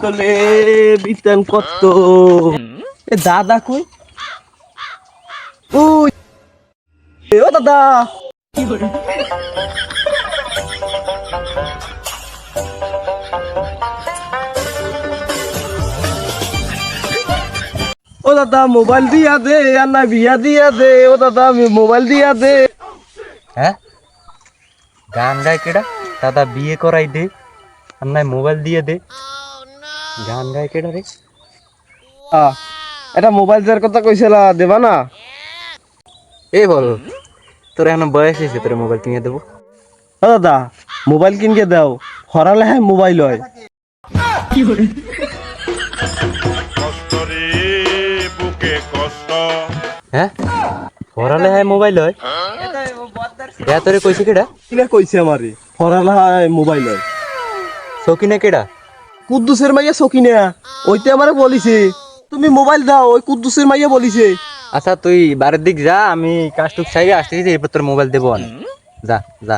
কতলে বিতান কত এ দাদা কই ওই ও দাদা কি করে ও দাদা মোবাইল দিয়া দে আর না বিয়া দিয়া দে ও দাদা আমি মোবাইল দিয়া দে হ্যাঁ গান গায় কেডা দাদা বিয়ে করাই দে আর নাই মোবাইল দিয়ে দে গান গায় কেডা রে এটা মোবাইল যার কথা কইছিলা দেবা না এই বল তোর এখন বয়স হয়েছে তোর মোবাইল কিনে দেবো ও দাদা মোবাইল কিনকে দাও হরালে হ্যাঁ মোবাইল হয় কি করে হ্যাঁ হরালে হ্যাঁ মোবাইল হয় হ্যাঁ তোরে কইছে কেডা কিনা কইছে আমারে হরালে হ্যাঁ মোবাইল হয় সকিনা কেডা কুদ্দুসের মাইয়া সকিনা ওইতে আমারে বলিছে তুমি মোবাইল দাও ওই কুদ্দুসের মাইয়া বলিছে আচ্ছা তুই বাড়ির দিক যা আমি কাজটুক সাইবে আসতেছি এরপর তোর মোবাইল দেবো না যা যা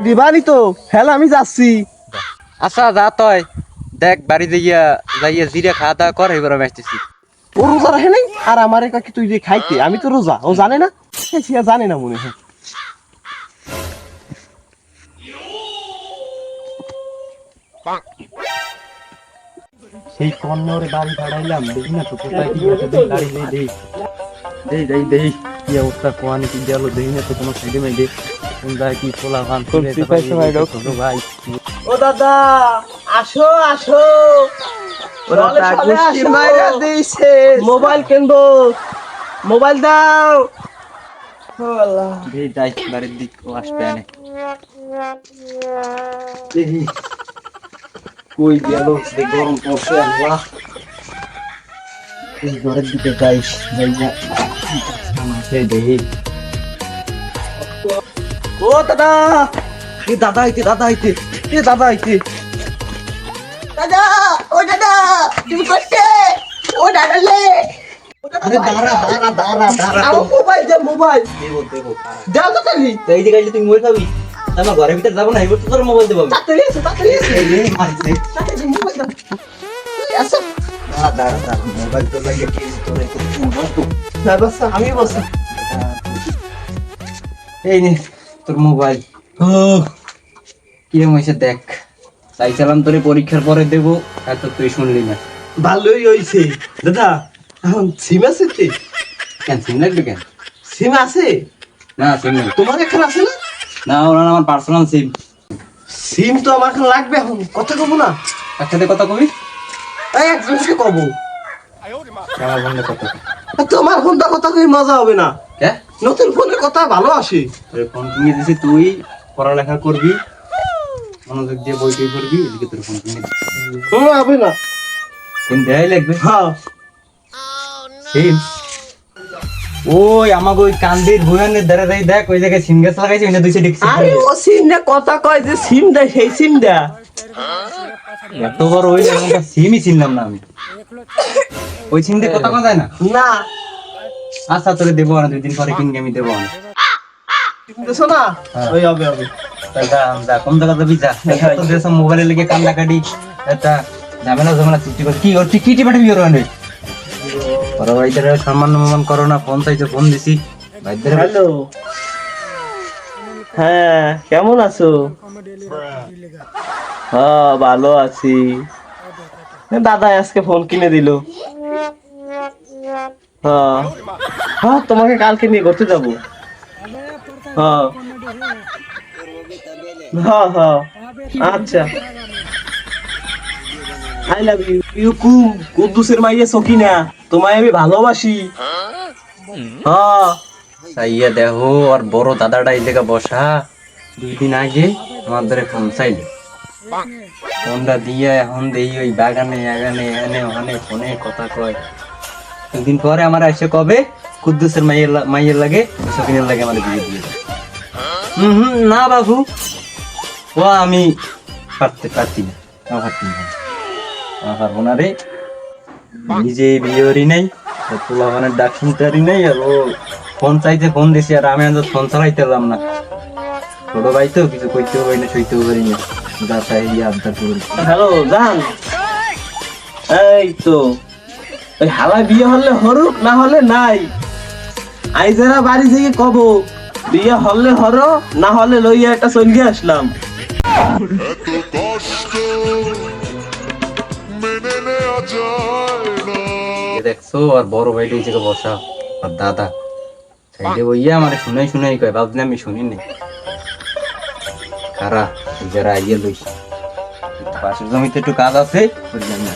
দিবানি তো হ্যাঁ আমি যাচ্ছি আচ্ছা যা তয় দেখ বাড়িতে যাইয়া জিরা খাওয়া দাওয়া কর এবার আমি আসতেছি ও রোজা রাখে নাই আর আমারে কাকি তুই যে খাইতে আমি তো রোজা ও জানে না সে জানে না মনে হয় সেই কন্নরে বাড়ি ভাড়াইলাম দেখি না তো কোথায় কি আছে দেই গাড়ি নেই দেই কি অবস্থা কোয়ানি কি গেল দেখি না তো কোনো সাইডে মাইডে কোন যায় কি পোলা ভান করে ভাই ও দাদা আসো আসো ওরা গুষ্টি মাইরা দিয়েছে মোবাইল কিনবো মোবাইল দাও ও আল্লাহ দেই যাই বাড়ির দিক ও আসবে না কই গেল সে গরম পড়ছে আল্লাহ এই ঘরের দিকে যাইস যাইয়া আমাকে দেই ও দাদা এ দাদা আইতে দাদা আইতে এ দাদা আইতে দাদা ও দাদা তুমি করতে ও দাদা লে আরে দাঁড়া আমার মোবাইল দে মোবাইল দেবো দাও তো তালি এই দিকে আইলে তুই মোবাইল পাবি আমার ঘরের ভিতর যাবো না এবার তো তোর মোবাইল দেবো তাড়াতাড়ি এসো এই মারিছে তাড়াতাড়ি মোবাইল দাও আসো দাঁড়া মোবাইল তো লাগে কি তোরে না বাস আমি বসে এই নে তোর মোবাইল কিরম হয়েছে দেখ চাইছিলাম তোরে পরীক্ষার পরে দেবো এত তুই শুনলি না ভালোই হইছে দাদা এখন সিম আছে তে কেন সিম লাগবে কেন সিম আছে না সিম নেই তোমার এখানে আছে না না ওরা আমার পার্সোনাল সিম সিম তো আমার এখানে লাগবে এখন কথা কব না একসাথে কথা কবি এই একজনকে কব আমার বন্ধু কথা তোমার ফোনটা কথা কই মজা হবে না কে নতুন ফোনের কথা ভালো আসে তোর ফোন কিনে দিছি তুই পড়ালেখা করবি মনোযোগ দিয়ে বই টই করবি এদিকে তোর ফোন কিনে দিছি হবে না সিম দেয়াই লাগবে হ্যাঁ সিম ওই আমাকে ওই কান্দির ভুয়ানের ধারে ধারে দেখ ওই জায়গায় সিম গাছ লাগাইছে ওই না দুইটা ডিক্সি আরে ও সিম না কথা কয় যে সিম দেয় সেই সিম দেয় এত বড় ওই জায়গাটা সিমই চিনলাম না আমি ওই সিম দিয়ে কথা কথা যায় না না আচ্ছা তোরে দেবো না 2 দিন পরে কিনে আমি দেবো না দেখছো না ওই হবে যা কোন জায়গা যাবি যা তো দেশ মোবাইলে লেগে কান্দা কাটি একটা ঝামেলা সৃষ্টি করে কি ওর টিকিটি পাঠাবি ওর অনেক বড় ভাইদের সম্মান করো না ফোন চাইছো ফোন দিছি ভাইদের হ্যালো হ্যাঁ কেমন আছো হ্যাঁ ভালো আছি দাদা আজকে ফোন কিনে দিল হ্যাঁ হ্যাঁ তোমাকে কালকে নিয়ে ঘুরতে যাবো হ্যাঁ হ্যাঁ হ্যাঁ আচ্ছা আই লাভ ইউ ইউ কুদ্দুসের মাইয়া সকিনা তোমায় আমি ভালোবাসি হ্যাঁ সাইয়া দেখো আর বড় দাদাটা এই জায়গা বসা 2 দিন আগে আমাদের ফোন চাইলে ফোনটা দিয়ে এখন দেই ওই বাগানে আগানে এনে ওখানে ফোনে কথা কয় 2 দিন পরে আমার এসে কবে কুদ্দুসের মাইয়ের লাগে সকিনের লাগে আমাদের বিয়ে দিয়ে না বাবু ও আমি পারছি না আমার পারবো না রে নিজে বিয়েরই নাই পোলা মানে ডাক শুনতেই নাই আর ও ফোন চাইতে ফোন দিছি আর আমি আজ ফোন চালাইতে পারলাম না ছোট ভাই তো কিছু কইতেও পারি না সইতেও পারি না যা চাই আবদার করি হ্যালো জান এই তো ওই হালা বিয়ে হলে হরুক, না হলে নাই। আইজেরা বাড়ি থেকে কব বিয়ে হলে হরো, না হলে লইয়া একটা চলিয়ে আসলাম। এত কষ্ট মেনে নেওয়া যায় না। দেখছো আর বড় ভাইটা এই জায়গায় বসা, আর দাদা সাইডে বইয়া আমার শুনাই শুনাই কয়, ভাবছি আমি শুনিনি। কারা যারা আইয়া লইছে, পাশের জমিতে একটু কাজ আছে, বুঝলাম না।